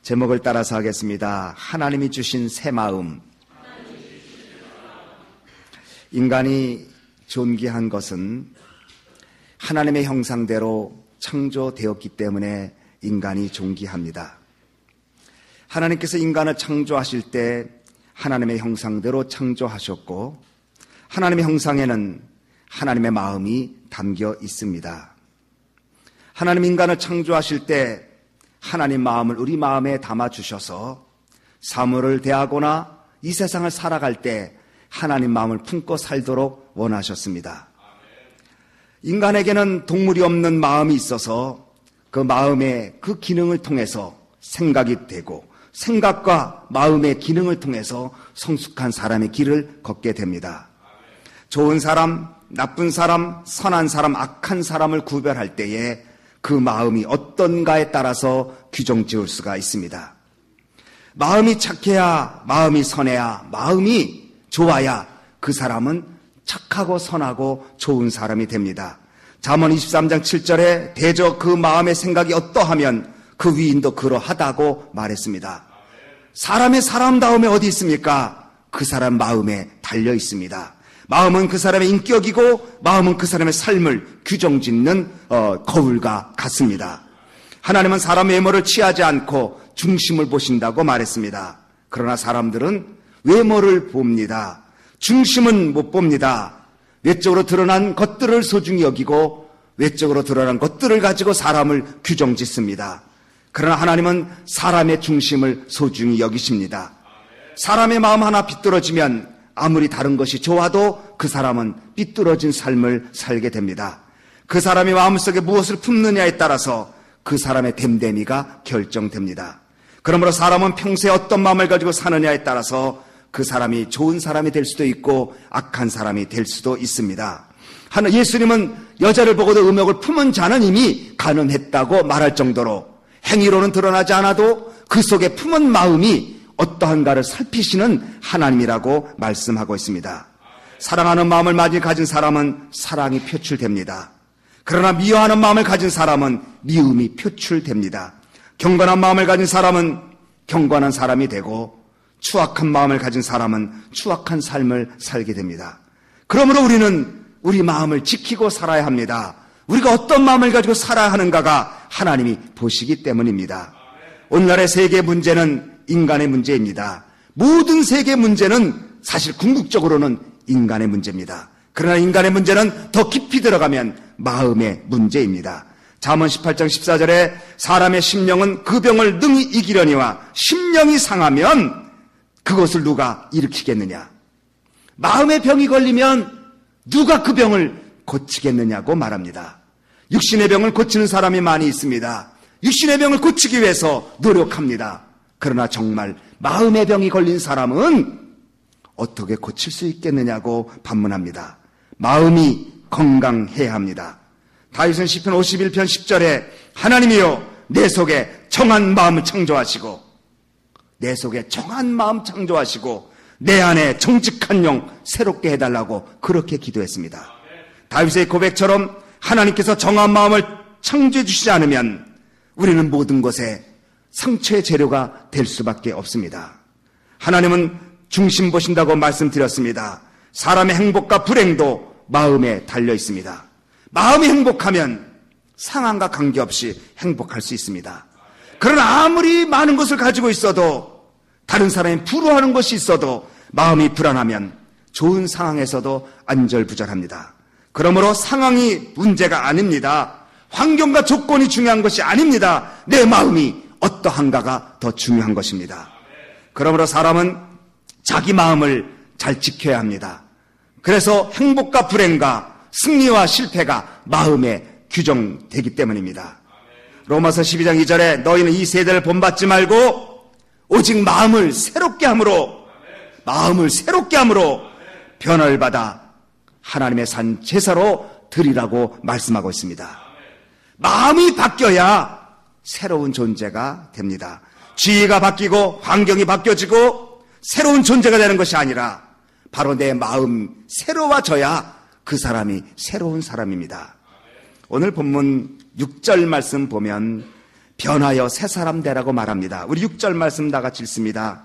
제목을 따라서 하겠습니다. 하나님이 주신 새 마음. 인간이 존귀한 것은 하나님의 형상대로 창조되었기 때문에 인간이 존귀합니다. 하나님께서 인간을 창조하실 때 하나님의 형상대로 창조하셨고 하나님의 형상에는 하나님의 마음이 담겨 있습니다. 하나님 인간을 창조하실 때 하나님 마음을 우리 마음에 담아주셔서 사물을 대하거나 이 세상을 살아갈 때 하나님 마음을 품고 살도록 원하셨습니다. 인간에게는 동물이 없는 마음이 있어서 그 마음의 그 기능을 통해서 생각이 되고 생각과 마음의 기능을 통해서 성숙한 사람의 길을 걷게 됩니다. 좋은 사람, 나쁜 사람, 선한 사람, 악한 사람을 구별할 때에 그 마음이 어떤가에 따라서 규정 지을 수가 있습니다. 마음이 착해야, 마음이 선해야, 마음이 좋아야 그 사람은 착하고 선하고 좋은 사람이 됩니다. 잠언 23장 7절에 대저 그 마음의 생각이 어떠하면 그 위인도 그러하다고 말했습니다. 사람의 사람다움에 어디 있습니까? 그 사람 마음에 달려 있습니다. 마음은 그 사람의 인격이고 마음은 그 사람의 삶을 규정짓는 거울과 같습니다. 하나님은 사람의 외모를 취하지 않고 중심을 보신다고 말했습니다. 그러나 사람들은 외모를 봅니다. 중심은 못 봅니다. 외적으로 드러난 것들을 소중히 여기고 외적으로 드러난 것들을 가지고 사람을 규정짓습니다. 그러나 하나님은 사람의 중심을 소중히 여기십니다. 사람의 마음 하나 비뚤어지면 아무리 다른 것이 좋아도 그 사람은 삐뚤어진 삶을 살게 됩니다. 그 사람의 마음속에 무엇을 품느냐에 따라서 그 사람의 됨됨이가 결정됩니다. 그러므로 사람은 평소에 어떤 마음을 가지고 사느냐에 따라서 그 사람이 좋은 사람이 될 수도 있고 악한 사람이 될 수도 있습니다. 예수님은 여자를 보고도 음욕을 품은 자는 이미 가늠했다고 말할 정도로 행위로는 드러나지 않아도 그 속에 품은 마음이 어떠한가를 살피시는 하나님이라고 말씀하고 있습니다. 사랑하는 마음을 많이 가진 사람은 사랑이 표출됩니다. 그러나 미워하는 마음을 가진 사람은 미움이 표출됩니다. 경건한 마음을 가진 사람은 경건한 사람이 되고 추악한 마음을 가진 사람은 추악한 삶을 살게 됩니다. 그러므로 우리는 우리 마음을 지키고 살아야 합니다. 우리가 어떤 마음을 가지고 살아야 하는가가 하나님이 보시기 때문입니다. 오늘날의 세계 문제는 인간의 문제입니다. 모든 세계 문제는 사실 궁극적으로는 인간의 문제입니다. 그러나 인간의 문제는 더 깊이 들어가면 마음의 문제입니다. 잠언 18장 14절에 사람의 심령은 그 병을 능히 이기려니와 심령이 상하면 그것을 누가 일으키겠느냐. 마음의 병이 걸리면 누가 그 병을 고치겠느냐고 말합니다. 육신의 병을 고치는 사람이 많이 있습니다. 육신의 병을 고치기 위해서 노력합니다. 그러나 정말 마음의 병이 걸린 사람은 어떻게 고칠 수 있겠느냐고 반문합니다. 마음이 건강해야 합니다. 다윗은 시편 51편 10절에 하나님이여 내 속에 정한 마음을 창조하시고 내 속에 정한 마음 창조하시고 내 안에 정직한 영 새롭게 해달라고 그렇게 기도했습니다. 다윗의 고백처럼 하나님께서 정한 마음을 창조해 주시지 않으면 우리는 모든 것에 상처의 재료가 될 수밖에 없습니다. 하나님은 중심 보신다고 말씀드렸습니다. 사람의 행복과 불행도 마음에 달려 있습니다. 마음이 행복하면 상황과 관계없이 행복할 수 있습니다. 그러나 아무리 많은 것을 가지고 있어도 다른 사람이 부러워하는 것이 있어도 마음이 불안하면 좋은 상황에서도 안절부절합니다. 그러므로 상황이 문제가 아닙니다. 환경과 조건이 중요한 것이 아닙니다. 내 마음이 어떠한가가 더 중요한 것입니다. 그러므로 사람은 자기 마음을 잘 지켜야 합니다. 그래서 행복과 불행과 승리와 실패가 마음에 규정되기 때문입니다. 로마서 12장 2절에 너희는 이 세대를 본받지 말고 오직 마음을 새롭게 함으로 변화를 받아 하나님의 산 제사로 드리라고 말씀하고 있습니다. 마음이 바뀌어야 새로운 존재가 됩니다. 지위가 바뀌고 환경이 바뀌어지고 새로운 존재가 되는 것이 아니라 바로 내 마음 새로워져야 그 사람이 새로운 사람입니다. 오늘 본문 6절 말씀 보면 변하여 새 사람 되라고 말합니다. 우리 6절 말씀 다 같이 읽습니다.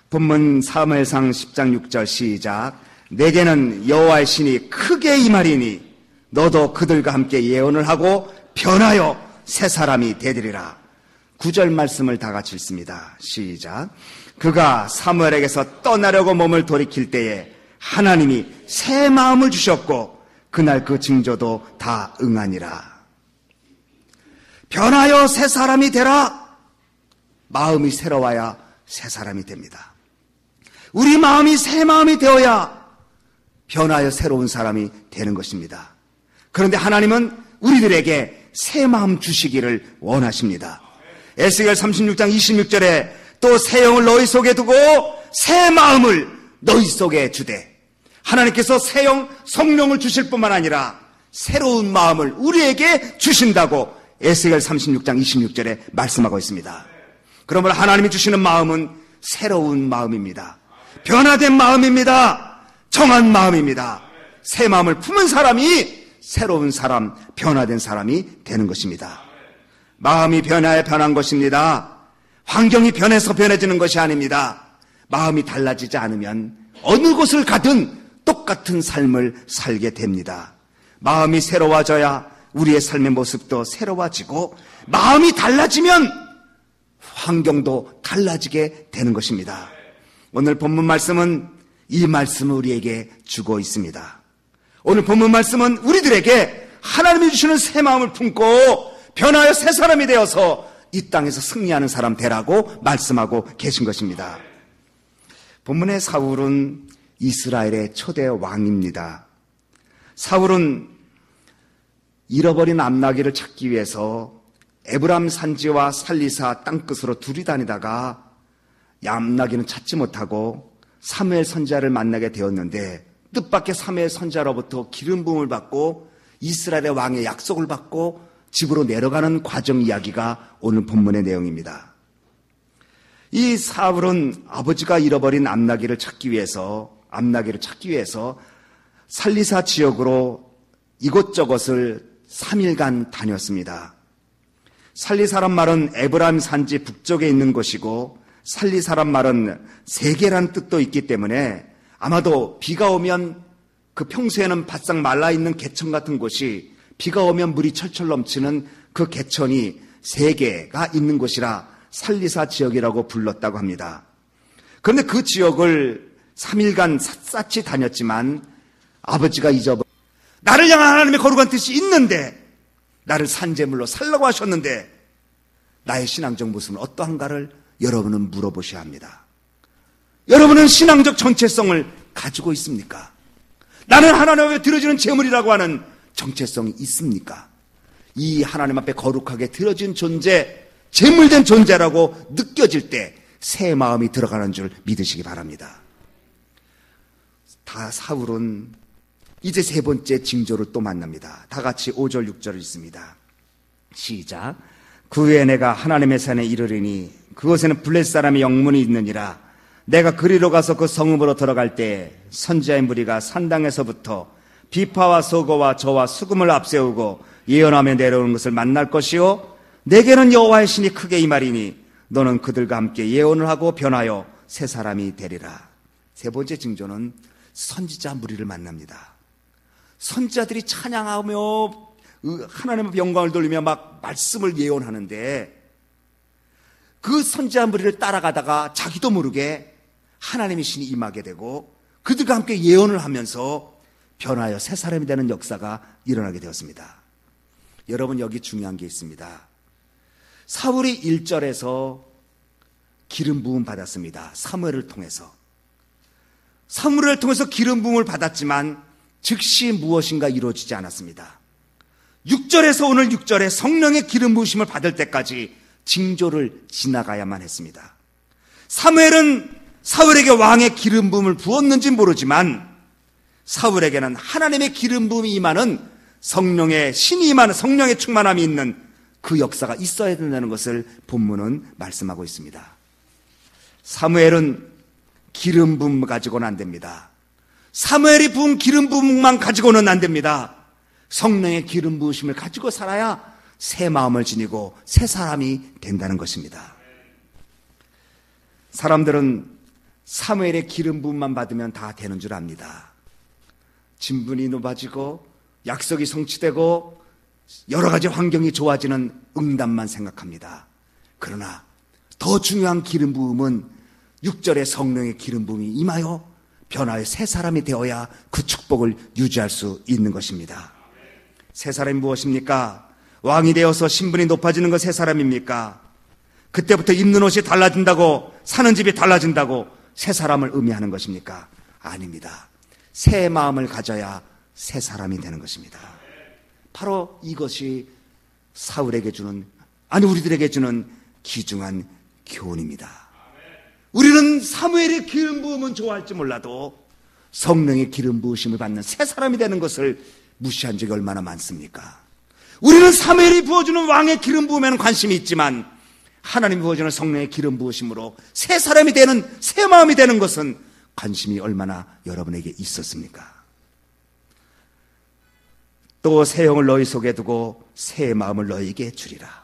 본문 사무엘상 10장 6절 시작. 내게는 여호와의 신이 크게 임하리니 너도 그들과 함께 예언을 하고 변하여 새 사람이 되리라. 9절 말씀을 다 같이 읽습니다. 시작. 그가 사무엘에게서 떠나려고 몸을 돌이킬 때에 하나님이 새 마음을 주셨고 그날 그 징조도 다 응하니라. 변하여 새 사람이 되라. 마음이 새로워야 새 사람이 됩니다. 우리 마음이 새 마음이 되어야 변하여 새로운 사람이 되는 것입니다. 그런데 하나님은 우리들에게 새 마음 주시기를 원하십니다. 에스겔 36장 26절에 또 새 영을 너희 속에 두고 새 마음을 너희 속에 주되, 하나님께서 새 영, 성령을 주실 뿐만 아니라 새로운 마음을 우리에게 주신다고 에스겔 36장 26절에 말씀하고 있습니다. 그러므로 하나님이 주시는 마음은 새로운 마음입니다. 변화된 마음입니다. 정한 마음입니다. 새 마음을 품은 사람이 새로운 사람, 변화된 사람이 되는 것입니다. 마음이 변화해 변한 것입니다. 환경이 변해서 변해지는 것이 아닙니다. 마음이 달라지지 않으면 어느 곳을 가든 똑같은 삶을 살게 됩니다. 마음이 새로워져야 우리의 삶의 모습도 새로워지고, 마음이 달라지면 환경도 달라지게 되는 것입니다. 오늘 본문 말씀은 이 말씀을 우리에게 주고 있습니다. 오늘 본문 말씀은 우리들에게 하나님이 주시는 새 마음을 품고 변하여 새 사람이 되어서 이 땅에서 승리하는 사람 되라고 말씀하고 계신 것입니다. 본문의 사울은 이스라엘의 초대 왕입니다. 사울은 잃어버린 암나귀를 찾기 위해서 에브람 산지와 살리사 땅끝으로 둘이 다니다가 암나귀는 찾지 못하고 사무엘 선지자를 만나게 되었는데, 뜻밖의 사무엘 선지자로부터 기름 부음을 받고 이스라엘의 왕의 약속을 받고 집으로 내려가는 과정 이야기가 오늘 본문의 내용입니다. 이 사울은 아버지가 잃어버린 암나귀를 찾기 위해서 살리사 지역으로 이곳저곳을 3일간 다녔습니다. 살리사란 말은 에브라임 산지 북쪽에 있는 곳이고, 살리사란 말은 세계란 뜻도 있기 때문에 아마도 비가 오면 그 평소에는 바싹 말라있는 개천 같은 곳이 비가 오면 물이 철철 넘치는 그 개천이 세계가 있는 곳이라 살리사 지역이라고 불렀다고 합니다. 그런데 그 지역을 3일간 샅샅이 다녔지만 아버지가 나를 향한 하나님의 거룩한 뜻이 있는데, 나를 산재물로 살라고 하셨는데 나의 신앙적 모습은 어떠한가를 여러분은 물어보셔야 합니다. 여러분은 신앙적 정체성을 가지고 있습니까? 나는 하나님 앞에 드려지는 제물이라고 하는 정체성이 있습니까? 이 하나님 앞에 거룩하게 드려진 존재, 제물된 존재라고 느껴질 때 새 마음이 들어가는 줄 믿으시기 바랍니다. 사울은 이제 세 번째 징조를 또 만납니다. 다 같이 5절 6절을 읽습니다. 시작. 그 후에 내가 하나님의 산에 이르리니 그곳에는 블레 사람의 영문이 있느니라. 내가 그리로 가서 그 성읍으로 들어갈 때 선지자의 무리가 산당에서부터 비파와 소고와 저와 수금을 앞세우고 예언하며 내려오는 것을 만날 것이요, 내게는 여호와의 신이 크게 임하리니 너는 그들과 함께 예언을 하고 변하여 새 사람이 되리라. 세 번째 징조는 선지자 무리를 만납니다. 선지자들이 찬양하며 하나님 앞에 영광을 돌리며 막 말씀을 예언하는데, 그 선지자 무리를 따라가다가 자기도 모르게 하나님의 신이 임하게 되고 그들과 함께 예언을 하면서 변하여 새 사람이 되는 역사가 일어나게 되었습니다. 여러분, 여기 중요한 게 있습니다. 사울이 1절에서 기름 부음 받았습니다. 사무엘을 통해서 기름 부음을 받았지만 즉시 무엇인가 이루어지지 않았습니다. 6절에서 오늘 6절에 성령의 기름 부으심을 받을 때까지 징조를 지나가야만 했습니다. 사무엘은 사울에게 왕의 기름 부음을 부었는지 모르지만 사울에게는 하나님의 기름 부음이 임하는, 성령의 신이 임하는, 성령의 충만함이 있는 그 역사가 있어야 된다는 것을 본문은 말씀하고 있습니다. 사무엘은 기름 부음 가지고는 안 됩니다. 사무엘이 부은 기름 부음만 가지고는 안 됩니다. 성령의 기름 부으심을 가지고 살아야 새 마음을 지니고 새 사람이 된다는 것입니다. 사람들은 사무엘의 기름 부음만 받으면 다 되는 줄 압니다. 진분이 높아지고 약속이 성취되고 여러 가지 환경이 좋아지는 응답만 생각합니다. 그러나 더 중요한 기름 부음은 6절의 성령의 기름 부음이 임하여 변화의 새 사람이 되어야 그 축복을 유지할 수 있는 것입니다. 새 사람이 무엇입니까? 왕이 되어서 신분이 높아지는 것 새 사람입니까? 그때부터 입는 옷이 달라진다고, 사는 집이 달라진다고 새 사람을 의미하는 것입니까? 아닙니다. 새 마음을 가져야 새 사람이 되는 것입니다. 바로 이것이 사울에게 주는, 우리들에게 주는 귀중한 교훈입니다. 우리는 사무엘의 기름 부음은 좋아할지 몰라도 성령의 기름 부으심을 받는 새 사람이 되는 것을 무시한 적이 얼마나 많습니까? 우리는 사무엘이 부어주는 왕의 기름 부음에는 관심이 있지만 하나님이 부어주는 성령의 기름 부으심으로 새 사람이 되는, 새 마음이 되는 것은 관심이 얼마나 여러분에게 있었습니까? 또 새 영을 너희 속에 두고 새 마음을 너희에게 주리라.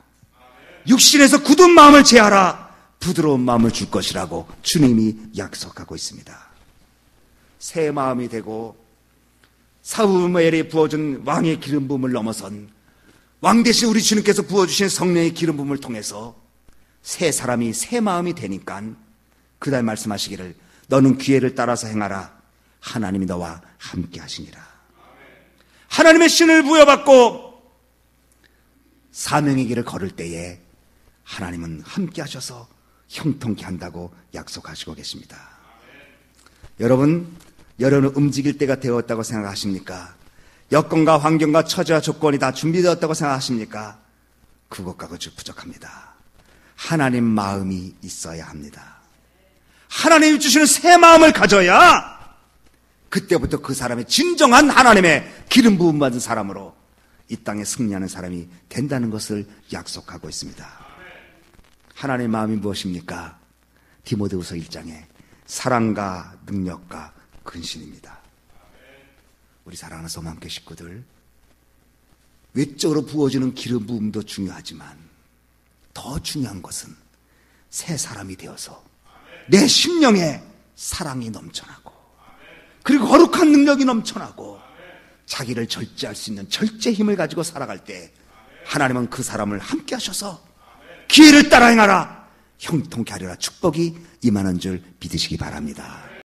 육신에서 굳은 마음을 제하라. 부드러운 마음을 줄 것이라고 주님이 약속하고 있습니다. 새 마음이 되고 사무엘이 부어준 왕의 기름 부음을 넘어선 왕 대신 우리 주님께서 부어주신 성령의 기름 부음을 통해서 새 사람이 새 마음이 되니까 그날 말씀하시기를 너는 기회를 따라서 행하라. 하나님이 너와 함께 하시니라. 하나님의 신을 부여받고 사명의 길을 걸을 때에 하나님은 함께 하셔서 형통케 한다고 약속하시고 계십니다. 여러분은 움직일 때가 되었다고 생각하십니까? 여건과 환경과 처지와 조건이 다 준비되었다고 생각하십니까? 그것과 그저 부족합니다. 하나님 마음이 있어야 합니다. 하나님이 주시는 새 마음을 가져야 그때부터 그 사람이 진정한 하나님의 기름 부음 받은 사람으로 이 땅에 승리하는 사람이 된다는 것을 약속하고 있습니다. 하나님의 마음이 무엇입니까? 디모데후서 1장에 사랑과 능력과 근신입니다. 우리 사랑하는 소망교회 식구들, 외적으로 부어지는 기름 부음도 중요하지만 더 중요한 것은 새 사람이 되어서 내 심령에 사랑이 넘쳐나고 그리고 거룩한 능력이 넘쳐나고 자기를 절제할 수 있는 절제 힘을 가지고 살아갈 때 하나님은 그 사람을 함께 하셔서 기회를 따라 행하라. 형통케 하리라. 축복이 임하는 줄 믿으시기 바랍니다.